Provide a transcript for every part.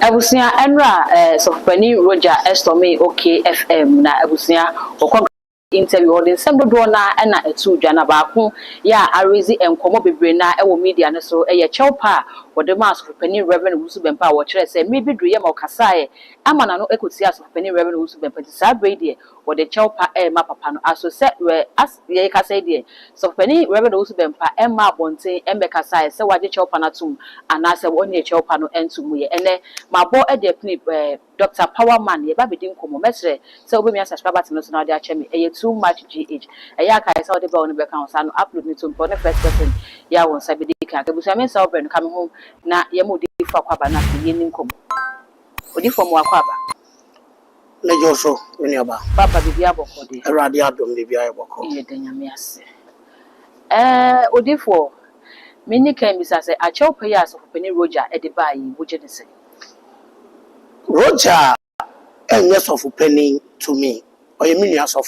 Abusia enra so pani Rojah estome okay FM na abusia okọ interview odin semdodo na na etu dwana ba ko ya arezi enkomo bebre na e wo media ne so ye chewpa wode ma so pani Reverend Owusu Bempah wo kire se me bidru ye ma okasae amana no ekoti aso pani Reverend Owusu Bempah ti sa bre de wode chewpa ma papa no aso se we as ye kasa de so pani Reverend Owusu Bempah ma bonten embe kasae se waje chewpa na tum ana se woni chewpa no entum ye ene mabo e de pni Dr. Powerman ye ba bedin komo mesre se obemi subscriber to no so na de ache me too much GH. Aya kai sa de ba woni be kan sa no upload ni to the first person ya won sa be di kan ka busa men sa oben ka me home na ye mo di fa kwaba na ye ni nkom odi fo mo akwaba na joso eni aba papa bi bia boko de erade adom de bia boko ye de nyame ase odi fo mini kan bi sa se a chew pay as of Penny Rojah e de ba yi wo je de se Rojah yes of penny to me or you mean yes of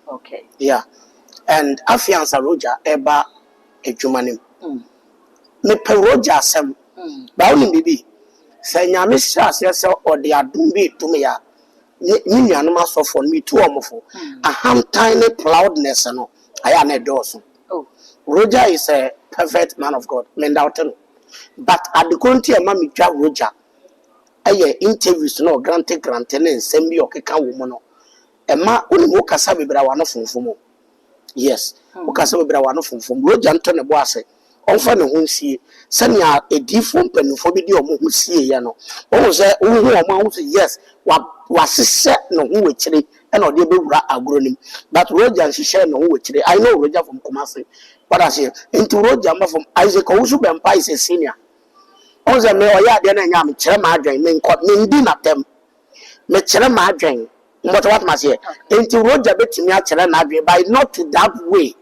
okay yeah and afiansa Rojah eba ejumanim me pe Rojah sem ba woni bibi se nyame sha se o de adum bi to me ya ni nuanum asofo me tu omofo aham tiny proudness no aya na doso oh Rojah is a perfect man of God men doubt no but at the country ma me twa Rojah aye interviews no granted na nsem bi okeka wo mo no ema oni mo kasa bebra wa no fonfomo yes mo kasa bebra wa no fonfomo Rojah nto ne bo ase onfa ne ho nsie sania edifo mpanufo bi di omo ho sie ya no o se wo hu omo ho yes wa sese no ho wechire e na ode bewura agoronim but Rojah nhihye no ho wechire I know Rojah from Kumasi but I say into Rojah from Isaac Owusu Bempah is a senior Oze me oya de na nya me kire ma adwen me nkọ me ndi na tem me kire ma adwen mbota what ma say enti Rojah betimi a kire na adwen by not to that way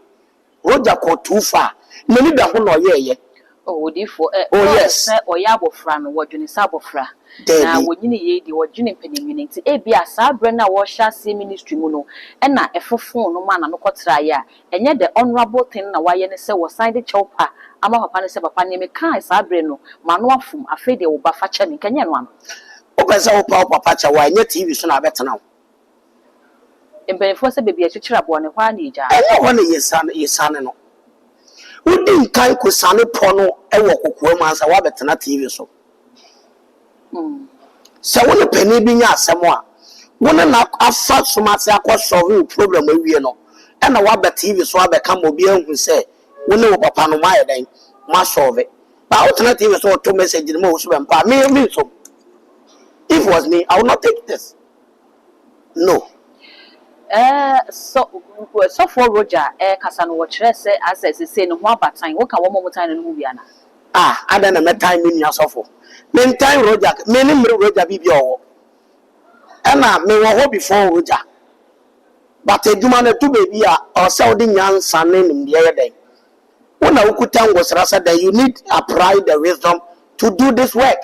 Rojah go too far me ni da ho no ye oh odi fo oh yes oya abofra no wodwene sa abofra na wonyine ye di wodwene mpanimini nti bia sa abre na wo hya se ministry mu no na efofo no ma na no kotra ya enye the honorable thing na waye ne se wo side chowpa ama papa ne se papa ne me kan sa abre no ma no afum afi de wo ba fa cha me kanye no ano o pesa wo papa cha wa enye TV so na betena wo embenefo se bebia chichira bo ne kwa na ija enye wo ne yesane no udin kai ko sane pono ewo kokoa mu ansa wa betena TV so se wona pani bi nya asemo a wona na afa somase akọsolve problem awie no e na wa bet TV so abeka mo bi ahu se wona wo papa no ma yedan ma solve ba wona TV so to message ni mo Owusu Bempah me so if was me I would not take this no so for Rojah kasa no wo kire se access se no ho abatan wo ka wo mo mutan no mu bia na ada na metan me nua sofo me time Rojah me ni mre Rojah bibi owo na me wo ho before Rojah but eduma na tu baby a o se odi nyansa ne nim de yeden wona ukuta ngosra sa that you need apply the wisdom to do this work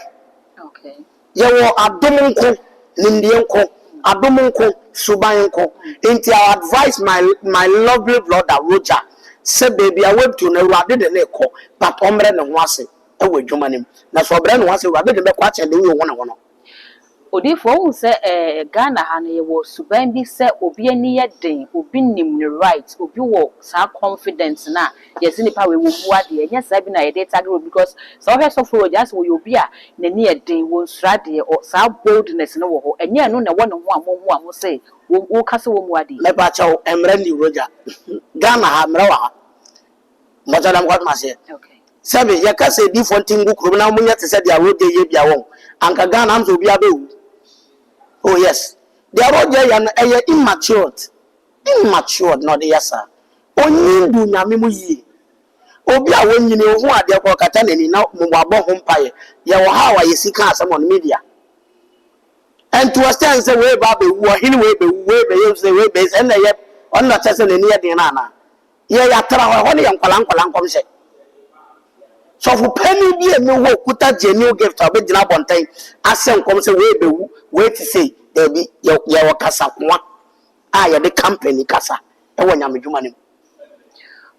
okay ye wo adomunko nimdienko adomunko subanko into I advise my lovely brother Rojah say baby I went to na urade de na ekọ but omre ne ho ase e wo adwumanim na so obre ne ho ase urade de be kwa che de wo wona odi fo hu se Ghana ha na ye wo suban bi se obi ani ye den obi nim ne right obi wo sa confidence na yes nipa we wo buade enya sa bi na ye data grow because so he so for just wo obi a na ni ye den wo nsrade o sa boldness no wo ho enya no na wo ne ho amomo amo say wo kase wo muade me ba cha emre ni Rojah Ghana ha mrewa Mojadam what mase Okay. Sabe yakase different thing go krum na munya te se dia Rojah ye bia won anka Ghana am so bia be. Oh yes, the Rojah yan immature no the yesa onyi ndu nyame mu yi obi a wonyini ho ade ko kata nani na mubabo ho mpaye ye wo ha wa yesika asem on media and to understand say we ba be wo hini we be you say we be and ye on not say nani ye den na ye ya tra ho ne ye nkwala nkom se so for penny bi emi wo kuta genuine gift obegina bonten asem kom say we be we to say there be ye wo kasa kwa ye the company kasa e wo nyame dwuma nim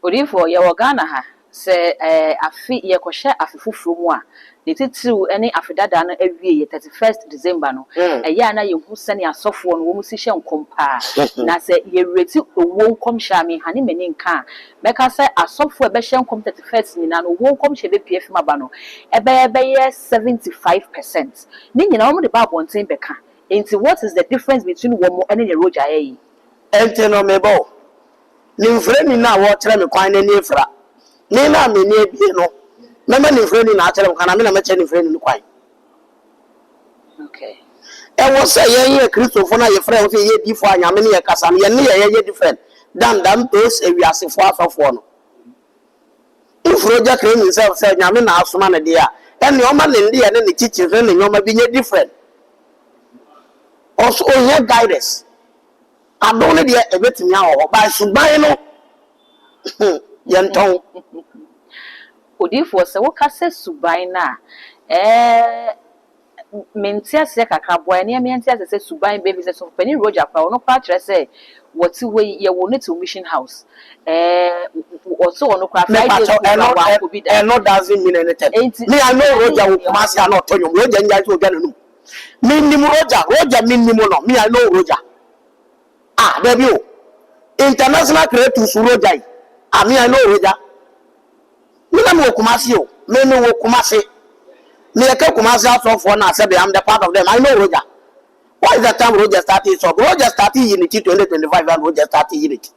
Odifo ye wo Ghana ha se afi ye kohye afifufuru mu a ne titiw ene afidada no awie ye 31st December no eya na ye hu sene asofo no wo mu si hye nkompa na se ye reti owo nkomhya me hane meni nka meka se asofo be hye nkom 31st ni na no owo nkomhya be pf maba no ebe ye 75% ni nyina wo de ba bonten beka enti what is the difference between wo mo ene ne Rojah yi enti no mebo ni mfreni na wo kire me kwan na ni efra ni na me ni ebie no mema ni mfreni na akire me kana me na meche ni mfreni ni kwan okay e wo se ye Christopher na ye frɛ wo se ye difo anyame ne ye kasa no ye ne ye different dan those ewiasefo asofo no if Rojah claim himself say nyame na asoma ne de a ene o ma ne de ye ne ne chichi ne nyoma bi nye different also ye guidance adone de ebetimi awo ba suban no yenton Odifo se wo kase suban na mentiase kakra boy na mentiase se suban baby se so pani Rojah pa ono kwa kire se woti we ye wo to mission house also ono kwa Friday no doesn't mean anything me I know Rojah will come as not to you Rojah njai so gana nu minimum Rojah minimum no me I know Rojah baby international creators Rojah me I know Rojah me na mo kumasi o me no wo kumasi me e ka kumasi asofo na say I'm the part of them I know Rojah. What is the time Rojah started so Rojah started unity 2025 and Rojah started unity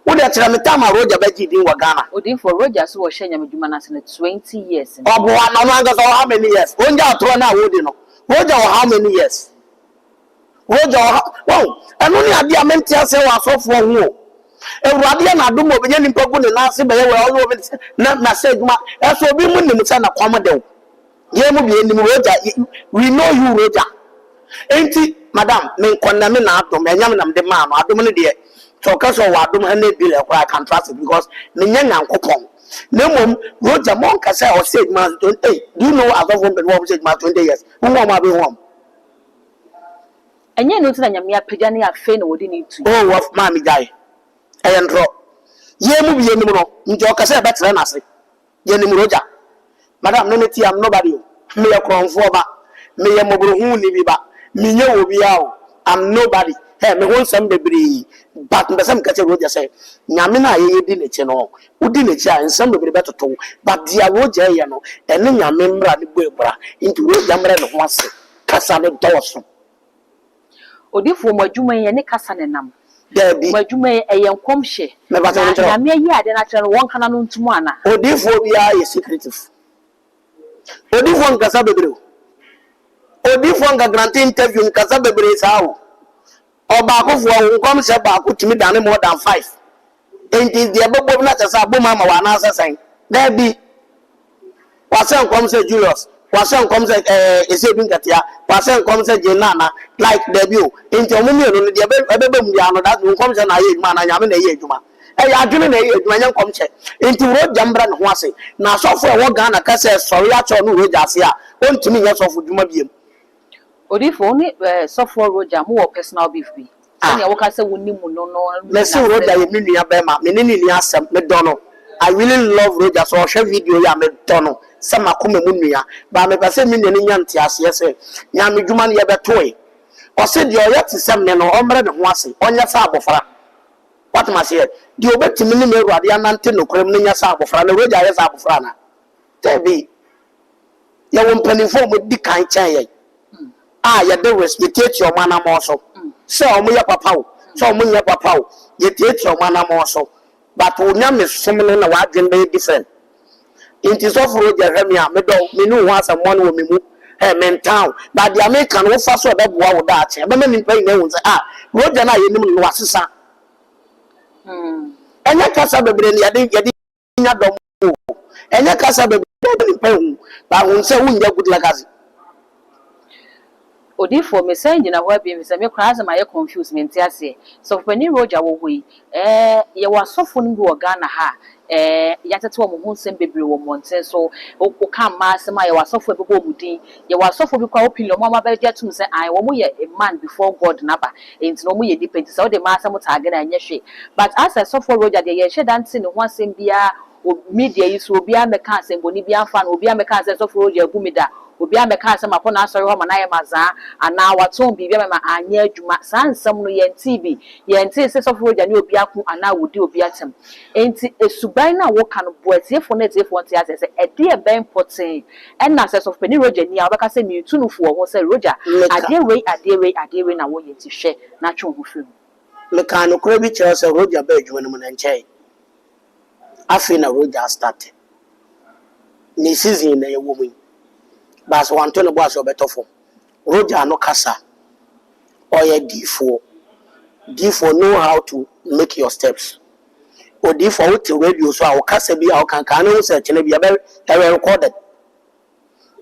wo de tira me time Rojah be gidi wa Ghana Odifo Rojah so wo hye nyamedwuma na se 20 years obo na no anga so how many years onja atro na wo di no Rojah how many years Rojah wow eno ni ade amenti ase wa asofo ho Ewurade na adom obenye nimpa gu ne nase be ye we na say dwuma eso obi mu nim se na kwam de ye mu bi enim Rojah we know you Rojah enti madam me nkonna me na adom enyam nam de ma no adom ne de so ka so wa adom ha na bi le kwa can trust it because me nya nyankopon na mom Rojah mon ka say o say dwuma 28 do you know as of one people say dwuma 20 years who ma be home enye no tina nyame apagya ne afa na wodi ne tu oh of ma mi guy eyendro ye mu bi enim no nti o ka say betre na ase ye nim Rojah madam no neti am nobody me ye kronfo ba me ye mobrohu ni bi ba me nye obi a am nobody hey me won sam bebre but mbesam ka say Rojah say nyame na ye di ne chi no udi ne chi a nsam bebre betoto but dia Rojah ye no ene nyame mra ne buebra nti Rojah mra ne ho ase kasa ne doso Odifo madwuma ye ne kasa ne nam Debi madwuma ye nkomhye me ba tan ntro nyame yi ade na kire no won kana no ntumu ana Odifo bia ye secretive Odifo nkasa bebre Odifo nga grant interview nkasa bebre sawo oba akofo nkom se ba akotimi dane more than 5 enti de bebo na kasa aboma ma wa na asasan debi wasen nkom se Julius wasen nkom se ese bi nkatia wasen nkom se Jenana like debi o enti omumi no de ebebe mu ya no that nkom se na ye adwuma na nyame na ye adwuma ya adwene na ye adwuma nya nkom che enti Rojah mbra ne ho ase na asofo e wo Ghana kasa sori a cho no Rojah ase a ontimi nya sofo dwuma biem Odifo ni sofo Rojah mo personal beef bi anya wo ka se woni mu no me se Rojah ye me nua be ma me ne ni asem me dono I really love Rojah so share video ya me dono se makoma mu nua ba me pese me ne nya nte ase se nya me dwuma ne ye betoe o se de o yati sem ne no o mre ne ho ase onya sa abofra what must say di obetimi ne me Awurade anante no krem ne nya sa abofra na Rojah ye sa abofra na tebi ye won panifo mo di kan chen ye ye dey respect your man am also so omo ye papa o so omo ye papa o ye tie your man am also but we now miss someone on a wide very different. It is of Rojah Remia, me know once a one woman men town, but the American will fast what that war with that. But men in playing names Rojah and I in Wasisa. And that Casa Baby, I didn't get in a dom. And that Casa Baby, but I won't say who you good like us. Odi for me saying na wa bi me say me kra ma ye confuse me ntiase so pani Rojah wo hui ye wa sofo no bi wo Ghana ha ya tete wo mo nsem bebre wo monten so o ka ma asem ye wa sofo bebo mudin ye wa sofo bi kwa opinion mo ma ba je tum say ai wo mo ye a man before God naba enti no mo ye depend so de ma asem tag na anye hwe but as a sofo Rojah de ye hwe dan tin ho asem bia media yi so obi ameka asem boni bia fa no obi ameka asem sofo Rojah gumida obi ameka asem akona asori ho ma na ye maza ana waton bibia ma anya adwuma saa nsam no ye ntibi ye nti se sofo Rojah ne obi aku ana wodi obi atem enti esuban na wo kan boatiefo na tiefo nti ase se ede e ben poten na se sofo ni Rojah ni a obeka se mi tunufo ho se Rojah ade we na wo ye ti hwe na twe ho firi Me kan no kro bi kire se Rojah ba adwuma no mu na nchai afi na Rojah started ni season na ye wo mu bas wanto no bo aso betofo Rojah no kasa oye D4 know how to make your steps o D4 with radio so a kasa bi a kan kan no search na bi e recorded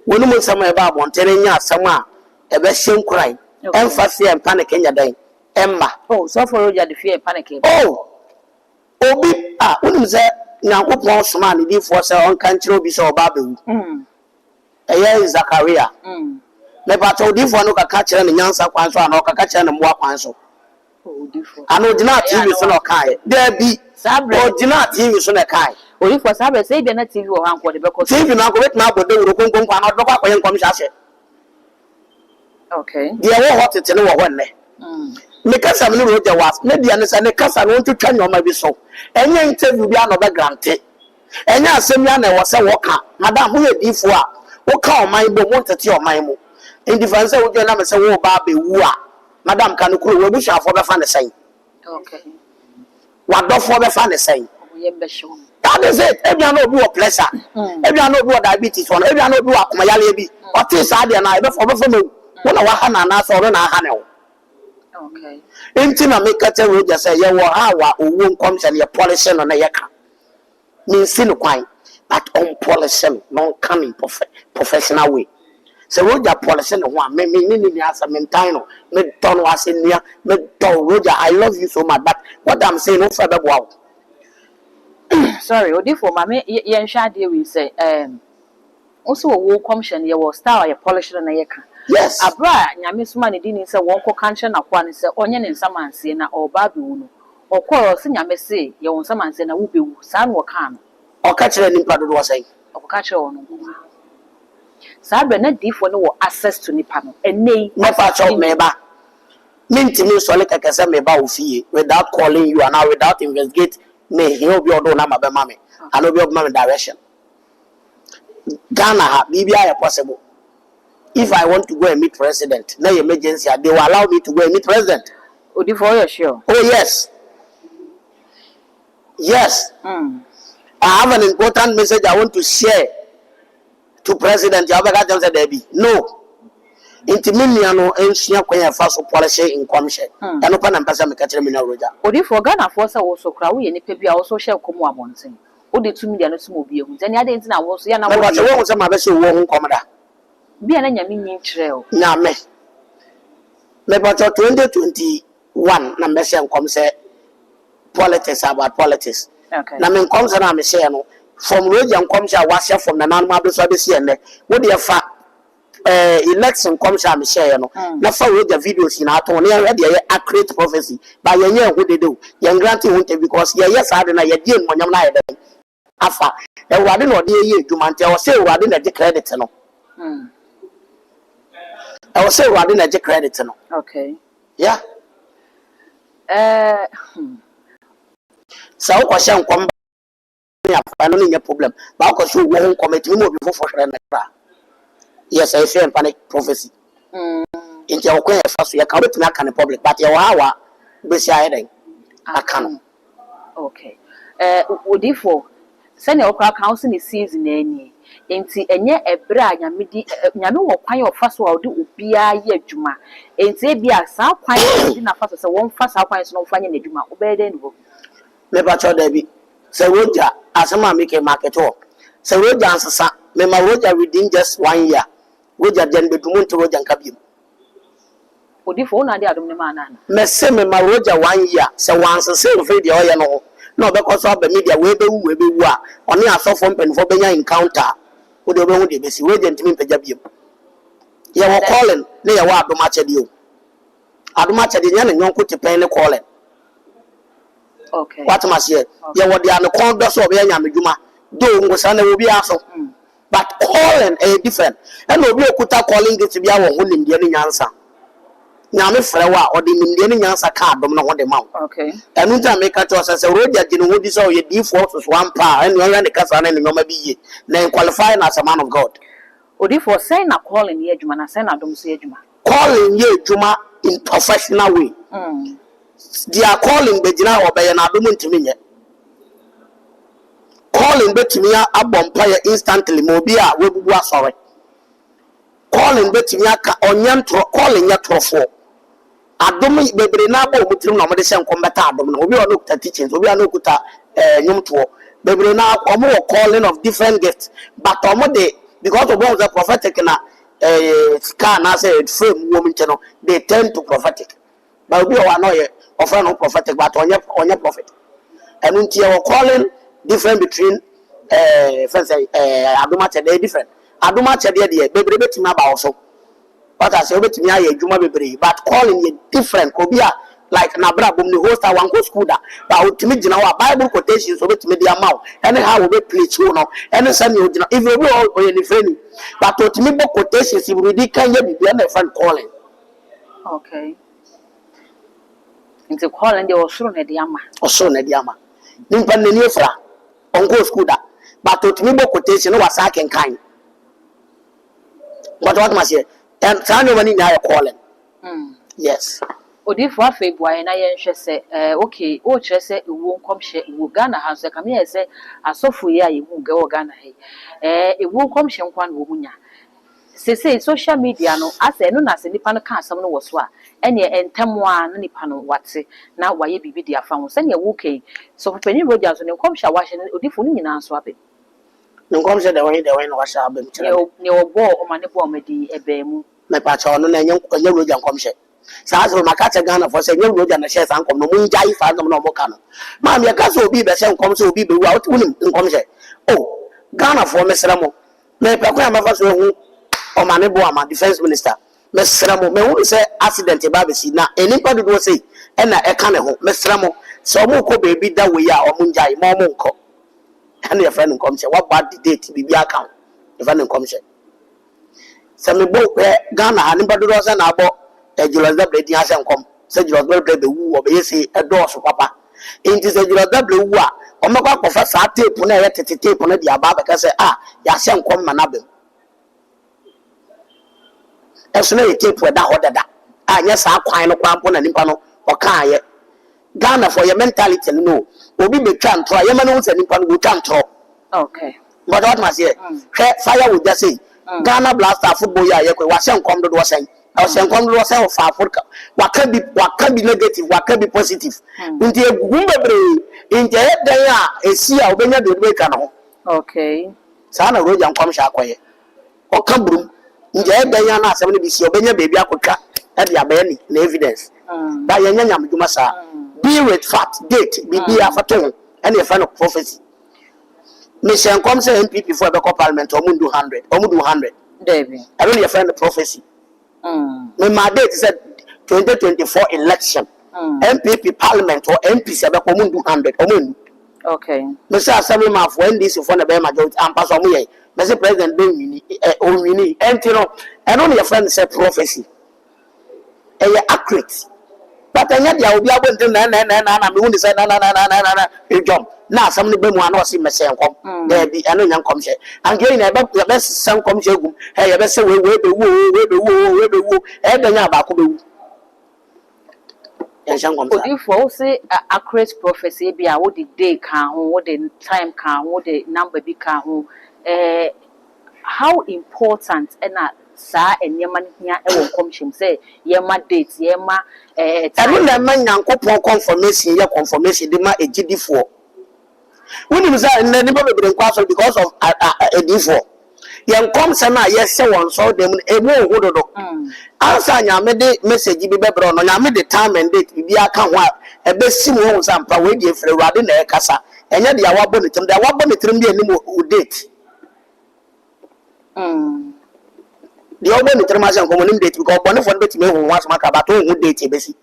wonu mo sama e ba bontere nya asama e be hyen kurai emphasis and panic nya dan emma oh so for Rojah the fear panic oh obi wonu se nyankopon soma ni D4 se on kan kire obi se oba bewu eye Zakaria me pato D4 no kaka kire ne nyansa kwan so ana kaka kire ne mboa kwan so D4 ano dina TV so no kai there be sabre dina TV so no kai D4 sabre say be na TV o han ko de be ko TV na ko bet na bode wuro konkon kwa na do kwa kwen kwam hye okay dia wo hotete ne wo honne me kasa me Rojah was na dia ne sa ne kasa no ntutwa nyoma bi so enye interview bi ano be grante enye asem ya na wo se wo ka madam wo ye D4 a wo ka o man bo mo ntete o man mu indifference wo je na me se wo ba be wu a madam kan ko wo busha afo be fa ne sai okay wadofo be fa ne sai ye be show that is it every no be o pressure every no be o diabetes one every no be o akomayale bi o ti sa de na e be fo me wo na wa ha na na so ro na ha ne wo okay enti na me kata Rojah say ye wo ha wa owo nkom se ne polish no na ye ka me si no kwan but on polish no coming professional way so Rojah polish no one me ni asa me time no me don was in near me don Rojah I love you so much but what I'm saying no for be wow sorry odi for mama ye nhwa de we say also wo commission ye wo star ye polish na ye ka yes abra nyame suma ne dini se won ko kanche na kwa ne se onye ne nsamanse na oba be wu no okọ se nyame se ye won nsamanse na wo be wu sa no ka no o ka kire nimpa do wo say o ka kire won no sa abra na D4 no wo access to nipa no enei no pa cho me ba mintimi so le keke se me ba ofie without calling you and without investigate me he obi odo na mabe mame and obi obi mame direction Ghana bibia is possible. If I want to go and meet president, no emergency, they will allow me to go and meet president. Oh, you sure? Oh yes. Yes. I have an important message I want to share to president. No. Intiminiano and Shia Quaya Faso policy in commission. And open and pass a Catamina Rojah. Oh, for Ghana force also crowd and maybe also shall come one thing. Oh, the 2 million small be then I didn't know was Yana was a vessel won't come. Be an enemy trail. Now, me. About 2021, Namesian comes politics about politics. Okay. Namin comes and I'm a saying from Rojah comes a washer from the non marbles of the CN. What the fact election comes I'm saying. Not for the videos in our tone, accurate prophecy by your year who they do. Young granting winter because yes, I don't know your dear when you're not Afa, and what didn't you to Mantel say what didn't the credit. No. I was say what didn't the credit. No. Okay. Yeah. So, question come I don't need a problem. But because you won't commit me before for yes, I say panic prophecy. Into your queen first, you can't make a public, but your hour beside I can. Okay. odifo sene okra council ni season ani enti enye ebra nyamedi nyame wo kwan ofa so a odi obia ye adwuma enti e bia saa kwan di na fa so se won fa saa kwan so no fa nye na adwuma obede ni bo me ba cho da bi se Rojah asema make market wo se Rojah ansesa me ma Rojah within just 1 year Rojah den bedumu nto Rojah nka biem odifo na de adom ne ma na me se me ma Rojah 1 year se wansese ofe de oye no no be ko so ba media we be wu a oni asofo mpenfo benya encounter wo de be hu de be si Rojah ntimi mpagya biem ye wo calling ne ye wa adoma chede o adoma chede nya na nyonko tepen ne calling okay what must ye ye wo de an kon do so be nya medwuma do ngosa na wo bi aso but calling is different and obi okuta calling get bia wo ho nimde ne nyansa nyame frewa o de nimde ne nyansa ka adom na ho de mawo okay enu nta make to say Rojah gine ho di so ye D4 so one pa and you the kasa na nyoma bi ye na qualify as a man of God odifo say na calling ye adwuma na say na adom so ye adwuma calling ye adwuma in professional way they are calling begina obeye na adom ntimi nye calling betimi abompa ye instantly mo bi a webubu asore calling betimi aka onyantro calling ya trofo adom bebre na abo mutirim na mo de hye nkombeta adom na obi ono kuta teachings obi ono kuta nyumto bebre na omo calling of different gifts but omo de because of one the prophetic na scan na say frame woman channel they tend to prophetic but obi o no ye offer no prophetic but onye prophet and unti you calling different between friends adoma chede different adoma chede de bebre betimi aba so what I say betimi aye adwuma bebre but calling ye different obia like na bra bom ni host one go school da but ultimate gina wa bible quotations so betimi dia maw anyhow we be preach no any say you gina if you o ye ni friend but ultimate book quotations you read kan ye bibia na friend calling okay into calling the osoro na de ama nimpa nani efra on go school da but ultimate book quotation no was aken kan what must say and tell money na calling yes odifo afebuaye na ye nhwe se okay o kire se ewu nkomhye ewu Ghana ha so kam ye se asofo ye ayewu ga o Ghana he ewu nkomhye nkwan wo munya se social media no ase no na se nipa no ka asam no wo so a ene entemo a na nipa no wate na waye bibi dia fa ho se ne wo kai so pani Rojah so ne nkomhye wa hye odifo no nyina so abe nkomhye de won no wa sha abem kire ne obo o mane bo amadi ebe mu me pa cha no na enye Rojah nkomhye sa so makata Ghana for say Rojah na share san kom no mun jai fa no mo ka no ma me ka so obi be se nkom so obi be wu a wonim nkomhye oh Ghana for me sramo me pa kwa ma fa so hu o mane bo ama defense minister me sramo me hu say accident ba be si na enipa do say e na e ka ne ho me sramo so mo ko be bi da we a o mun jai mo nko and your friend nkomhye what bad date bibi account your friend nkomhye se me bo Ghana anipa do say na abo Julius W di ase nkom se Julius W be wu o be yesi edo so papa enti se Julius W wu a o mekwa kofa sa tape na ye tete tape na dia ba ka se ya se nkom manabem eso na ye tape da ho dada anya sa kwan no kwampo na nipa no o kan ye Ghana for your mentality no obi be twa ntro ye ma no se nipa no go twa ntro okay but what must say fire would just say Ghana Blaster football ya ye wa se nkom do say I was saying, come to us of Africa. What can be negative? What can be positive? In the Gumbe, in the head, they are a sea of Benya de Wekano. Okay. Sana Rojah comes Shakwaye. Or Cambrum. In the head, they are not 70 BC or Benya baby Akuka at the Abeni, evidence. By Yanyam Dumasa. Be with fat, date, be after tone, and a fan of prophecy. Mission comes MPP for the Parliament or Mundu 100 or Mundu 100. David. I don't find the prophecy. When my date said 2024 election, MPP Parliament or MP said 100 or okay. Mr. Assemblyman for NDC for the majority and pass on me. Mr. President, Omini, and you know, and only a friend said prophecy. And you're accurate. But I yet you will be able to I'm going to say, no, you jump. Now, somebody be one or see me say, there be a young come here. I'm getting a best son comes here. Hey, you best say, we be woo, and then you're back. yɛnhyɛ nkɔm saa. Odifo say accurate prophecy be a what the day can what the time can what the number be can how important and sa enyema hia e won commission say yema date yema ɛno na ɛma nyankopɔn confirmation yɛ confirmation de ma egidifo wonim sɛ na nipa bebre nkwa so because of edifo yɛn kom sɛ na yɛhyɛ wɔn so dem emu ohu dodo ansa nyame de message bi bebre no nyame de time and date bi aka ho a ebesi mu ho sampa we die frɛ Awurade na ɛkasa ɛnyɛ de awabɔ ne tem de awabɔ ne tem de anim o date the obo ni terma san komo nim date because bone fo betime hu ho asoma ka ba to hu date ebesi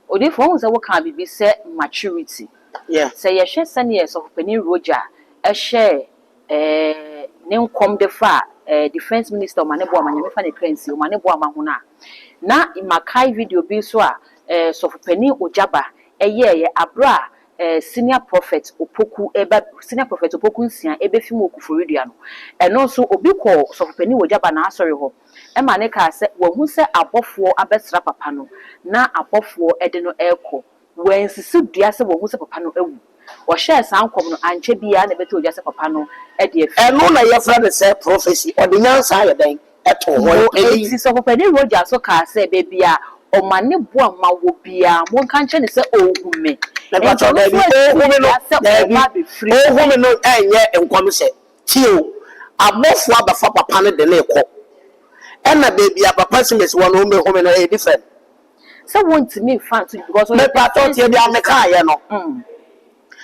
odifo hu say wo kan bibi say maturity say ye hwe sane ye so pani Rojah share ne nkom de fa defense minister mane bo amanya me fa ne currency mane bo amaho na imakai video bi so a so pani Ojaba ye abra senior prophet opoku nsia ebefi mu okuforidua no eno so obi ko so pani Ojaba na asori ho e ma ne ka se wo hu se abofo abesra papa no na abofo ede no eko wensisi dua se wo hu se papa no ewu wo share sankom no anche bia na beto dua se papa no e de afi eno na ye fra de se prophecy ordinance aye den eto ho e so pani Rojah so ka se be bia o mane bo ama wo bia mo kan che ne se ohume na ba to da bi ohume no enye enkom se tio abofo abafa papa no de na ekọ ena baby papa simes won o me home no e different so want me fan to because me pato tie bia me ka ye no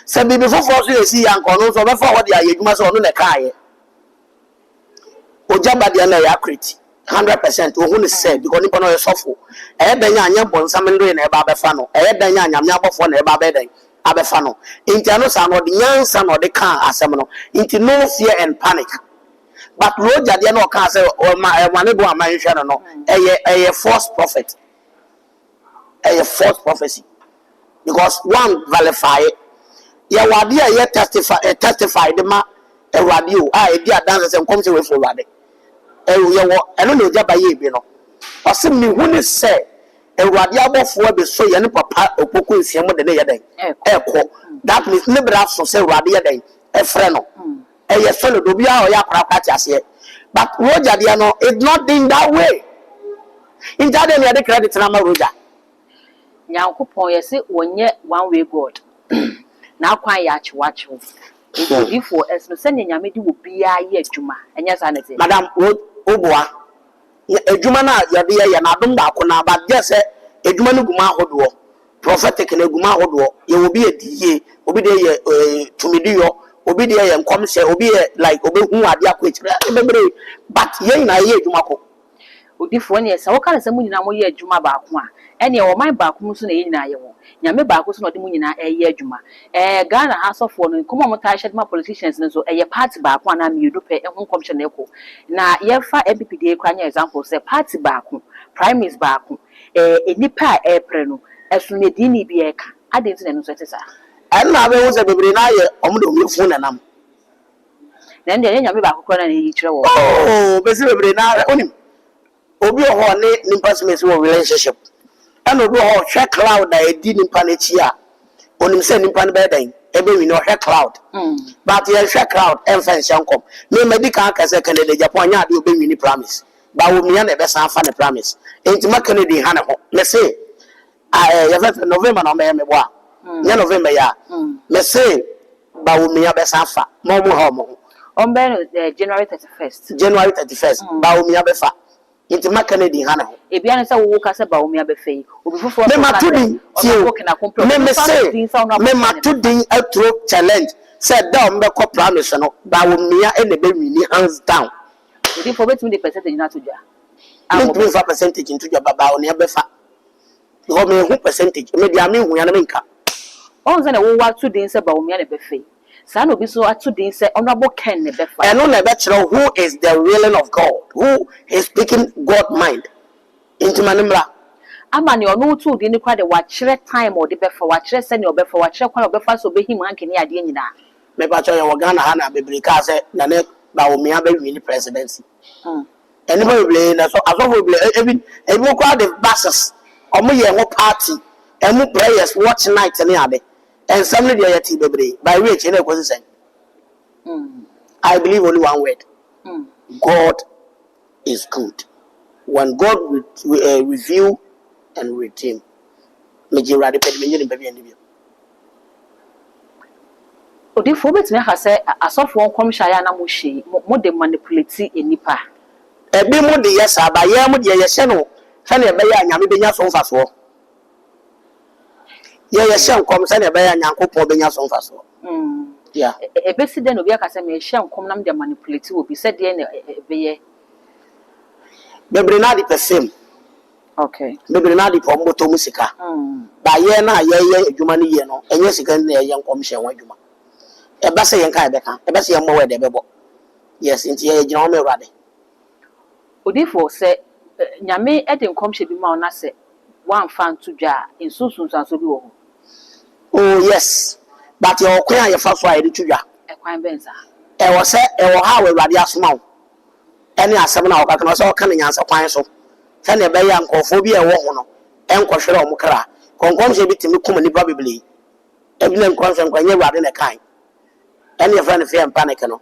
se bibi fofo so yesi yanko no so be fa wode ayedwuma so no na ka ye Ojaba de na ya crate 100% who is said because nipa no yesofo danya anya bonsam ndo na eba befa no danya anya me abofo na eba beden abefa no inti no sa no de nyansa no de kan asem no inti no fear and panic but Rojah de no kan say o ma ne bo amanhwe no eye false prophet false prophecy because one verify ya wade ye testify de ma Awurade o e di adanse se nkom se we for Awurade yewo eno na Ojaba ye bi no ose mi hu ne se Awurade abofo be so ye ne papa opoku nsia mo de ne ye den eko that means ne bra so se Awurade ye den efre no ye so no do bia o ya kwara ti ase but Rojah de no it's not in that way in that day the credit na ma Rojah nyankopon ye se wonye one way god na kwan ya achewachewo before esno se nyame di wo bia ye adwuma enya sa na te madam oboa adwuma na yade ye na adom ba ko na ba je se adwuma no guma ahodo prophetic na guma ahodo ye obi ediye obi de ye tumidiyo obi de ye nkom se obi ye like obi hu ade akwetire bebre but ye na ye adwuma ko odifo ne se wo kan se mu nyina mo ye adwuma ba ko a ene wo man ba ko so na ye nyina ye wo nyame ba ko so na de mu nyina ye adwuma Ghana House of no komo mo ta shedma politicians no so ye party ba ko na me pe ho commission na eko na ye fa MPP de kwa nya example se party ba ko prime minister ba ko enipa pre no esu ne di ni bi e ka ade nti na no so tesa na be wo se bebre na ye omudo omefu na nam na nde nyame ba ko na yi kire wo be se bebre na onim obi ho ne nimpa smith wo relationship and obi ho hwe cloud na edi nimpa na chi a onim se nimpa na be dan ebe wi no hwe cloud but ye hwe cloud enfa nkom me medical akase Canada Japan nya de obi wi ni promise ba wo mia na be san fa ne promise enti ma Canada ha ne ho me se ye fe November na me bo a nya November ya me se ba wo mia be san fa mo mo ho mo on be January 31st ba wo mia be fa inti makanedi hana e bia ne se wo ka se ba wo mia be fei obi fofo me matudi me say me matudi atro challenge said down be ko promise no ba wo mia e ne be wini hands down obi fo betimi the percentage na to dua me 25% into dua ba wo ne be fa go me hu percentage me dia me hu ya na me nka on se na wo wa to din se ba wo mia ne be fei San obi so atu din say honorable Ken ne befa. Eno na be kire who is the willing of God, who is speaking God mind. Into manimra. Ama ne ono tu din ni kwa de wa kire time o de befa, wa kire se ne obefa, wa kire kwa obefa so behim anke ne ade nyina. Me ba cho ye wo Ghana ha na bebre ka say na ne ba wo mia be win presidency. Anybody bebre na so aso bebre even kwa the buses omo ye ho party emu prayers watch night ne ade and somebody dey yet bebre by which na kwesi sen. I believe only one word. God is good. When God review and redeem, meji rade pedi me nyini baby andi. Odifo betime ha say asofo nkomhya ya na mo hye mo de manipulate enipa. Ebi mo de yes aba ye mo de ye hye no se na ebe ya nyame benya so mfaso. Ye hye nkom se na ebe ya nyankopon benya so mfaso. Yeah. Ebesi den obi aka say me hye nkom na me de manipulate obi se de na ebe ye. Bebre na di perfume. Okay. Bebre na di pomboto musika. Ba ye na ye adwuma ne ye no enye sika na ye nkom hye won adwuma. Eba se yen ka ebeka eba se yen mo we de bebo. Yes, nti ye gina o me wrade. Odifo se nyame e de nkomhye bi ma ona se wan fan to dwa insusun sanso bi wo ho. Oh yes. But your kwan ye fa so a ye to dwa. E kwan benza. E wo se e wo ha we wrade asoma wo. Ene asem na wo ka no so ka ne nyansa kwan so. Se na be ya nkofo bi e wo ho no. Enkohwere o mukra. Konkomhye bi timi kum ni ba bibli. E bi na nkonhye nkwanye wrade na kan. Ene ye fa ne fe panic no.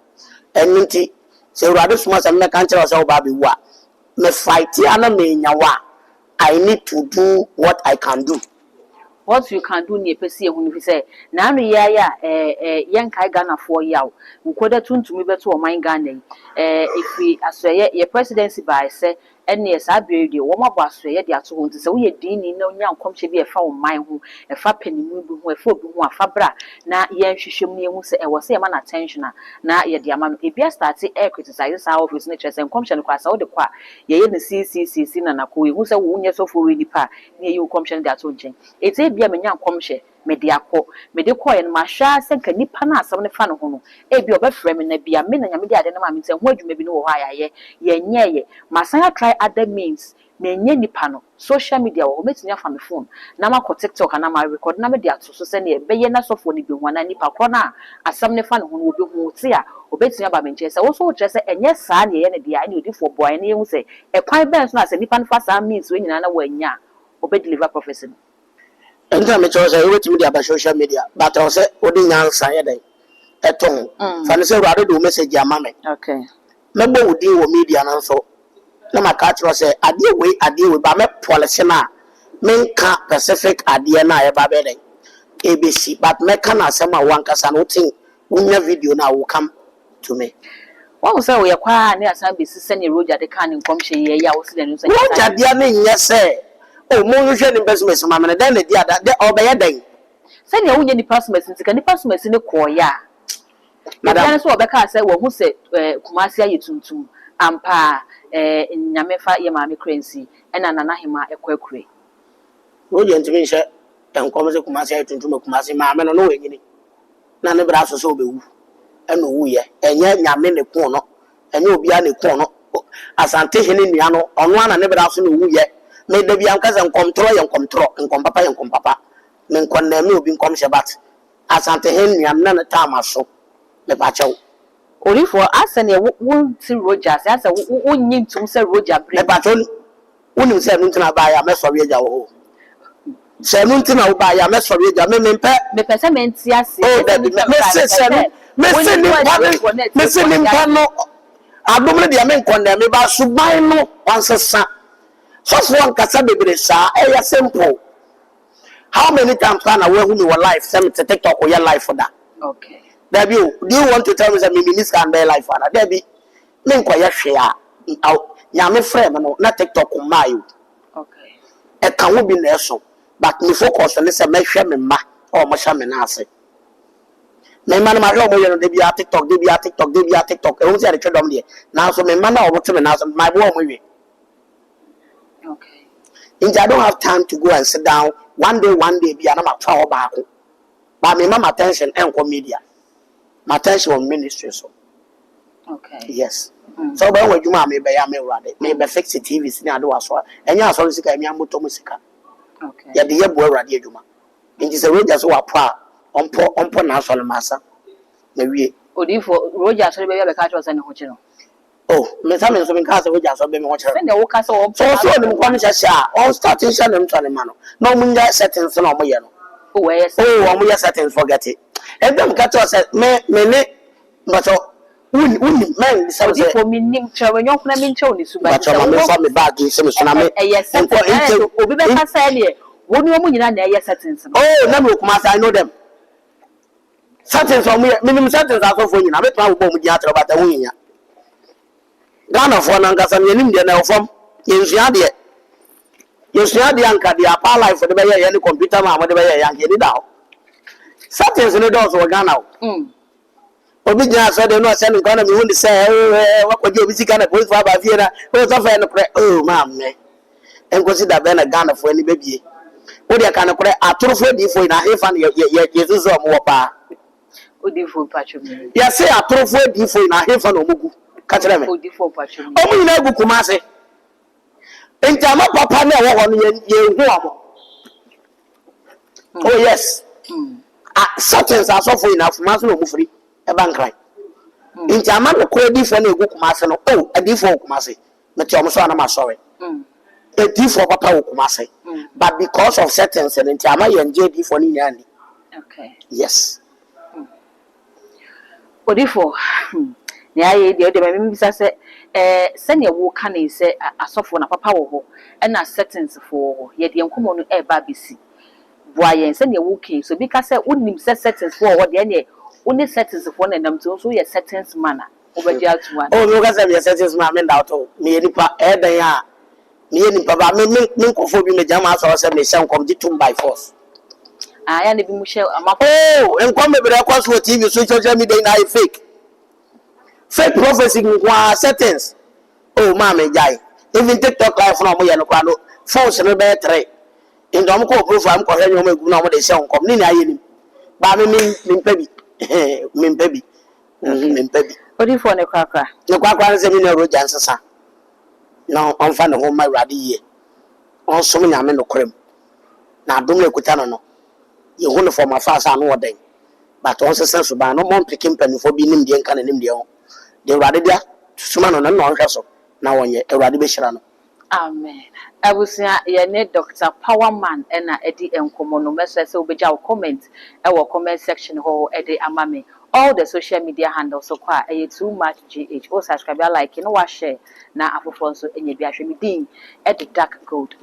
Enti se wrade suma se me kan kire so wo ba be wu a. Me fight ana me nyawa. I need to do what I can do. What you can do near Pessi when you say, Nanu ya, young Kai Ghana for yaw, who could have tuned to me better or mine Ghana. If we say your presidency by say, and yes, I buried you, one of us say, the two to say, we are dealing no young come to be a foul mine who a fat penny move who a foot who a fabra. Now, yen she should me who say, I was a man attention. Now, yet the man, if you start to air criticize our office nature and commission across all the qua, ye in the CCC, and a cool who say, who yes, so for really pa, near you commission that changing. It's a bia me nyan komhye me de akọ me de kọ en ma hwa se ka nipa na asem ne fa no ho no e bia obefrɛ me na bia me na nyame de ade na ma me sɛ ho adwuma bi no wo ha ya ye nyeye ma san try other means me nye nipa no social media wo metumi afa me phone na ma kɔ TikTok na ma record na me de ato so sɛ ne be ye na sofo ne bi ho na nipa kɔ na asem ne fa no ho no obi ho ti a obetumi aba me nkyɛ sɛ wo so wo kyerɛ sɛ enye saa ne ye ne de a ne odifo boy ne ye hu sɛ e kwan ben so na sɛ nipa no fa saa means we nyina na wa nya obe deliver prophecy. Enta me cho say wetimi dia ba social media but I say odi nyansa ye den eton fa ne say wrade do message ama me Okay. Mebo wodi wo media na so na maka tro say ade we ba me policy na menka specific ade na ye ba be den ABC but me ka na asem a wankasa no tin unya video na wo come to me. What was we kwa na asan be sise ne Rojah de kan nkomhye ye ya wo se den so. Rojah dia ne nye say oh mo hwe ni business ma me den na dia da de obeye den Se ne wo nye ni pasmas ntika ni pasmas ne ko ya madam so obeka say wo hu se kumasi aye tuntum ampa nyame fa ye maame krensi ena nana hema ekwakure Rojah ntimi hye enkom se kumasi aye tuntum kumasi maame no no wenyini na ne bra so obewu ena owu ye enye nyame ne ko no enye obia ne ko no asante hene nua no ono ana ne bra so no owu ye me da bi ankaza nkomtro ye nkompapa me nkonna me obi nkomhye bat asante hen nuam na ne tama so me ba chew orifo asa ne wo ti Rojah asa wo nyi ntum se Rojah bre me ba chew unim se nu ntina ba ya me so we ja wo se nu ntina wo ba ya me so we ja me me se me ntia se me se ni mpa no adom ne dia me nkonna me ba suban no wansesa so for kasa bebre sa e simple. How many times can I wear your life? Send me to TikTok or your life for that. Okay. Debbie, do you want to tell me that maybe this can be life for that? Debbie, me kwaya share. Ya me friend no na TikTok on my. Okay. E kan be na so, but me focus on say me hwe me ma or mo sha me na ase. Me man ma hwe mo ye no Debbie TikTok. E won say the tredom there. Now so me man na obo te me na so my boy mo we. Okay. I don't have time to go and sit down. One day, be an amateur back. But my mama attention and media. My attention on ministry. So, okay. Yes. So, when you may be a mirror, maybe fix the TV, and I do as well. And you are sorry, I am Mutomusika. Okay. Yeah, the year boy, Radiuma. It is a Rojah so are on national massa. Maybe Odifo Rojah so be catch us any hochino. Oh, me say me so me cast Rojah so be me watch. Send the workers all. So no come sha all starting sha them to man. No mun ya settings no mo ye no. Oh yes. Oh, I'm ya settings forget it. And them catch us me ne but un man say for me nim chawe nyok na me nchaw ni suba. But me for me bag say me so na me. Yes. Obi be ka say ne. Wonu omu nyina na yes settings. Oh, na me kuma say I know them. Settings for me minimum settings are so for you na me twa wo mu dia tro bata wo nya. Ghana for na nkasa me nim de na ofom. Yensua de. Yensua de anka de apa life de be ye ne computer ma mo de be ye yanke ni da. Settings no do so Ghana. Obi jina so de no se no kana me hundi say wakwaje obi sika na police for ba fie na o so fa no kre oh ma me enkosi da be na Ghana for ani bebie o de ka no kre atorofo di fo na hefa na ye zuzo mo pa Odifo patchum. ya say atorofo di fo na hefa na omugu ka kire me Odifo patchum. omu nyina gu kumase entama papa na wo ho no ye hu amo oh yes certain so for ina fumaso no mu free e ban cry inti amano ko edifo na egu kumase no oh edifo kumase meti omo so na ma sorry edifo papa wo kumase but because of certain inti amaye nje edifo ni nyani Okay. yes Odifo ne aye de me bisa se sene wo ka na se asofo na papa wo ho e na settings for ho ye de enkomo no e ba bisi boayen sene wo ke so bi ka se unim se settings for ho de ne uni settings for na nam so ye settings mana obaji atuwa oh no ka se me settings ma me nda to me nipa e dan ya me nipa ba me nkofo bi me jama so se me shen kom di tum by force ya ne bi mu she amako oh enkom me be cause for TV social media na fake prophecy nkwa settings oh ma me jai even TikTok live na mo ye no kwa no phones no be 3 indom ko profile ko hwe nyoma egu na mo de se nkom ni aye ni ba me mpabi mpabi mpabi Odifo ne kwakwa se mi na Rojah nsesa na on fa ne ho ma wrade ye on so me nyame no krem na adom na ekuta no ye hu ne for ma fa sa no woden but on sesa so ba no mon pikin panifo bi nim de nka na nim de ho de wrade dia suma no na on hwe so na wonye wrade be hira no. Amen. Abusia ye ne Dr. Powerman ena edi enkomo no message se obeja wo comment e wo comment section ho edi amame all the social media handles so kwa too much gh o subscribe like no wa share na afofo so enye bi ahwe mi din edi dark gold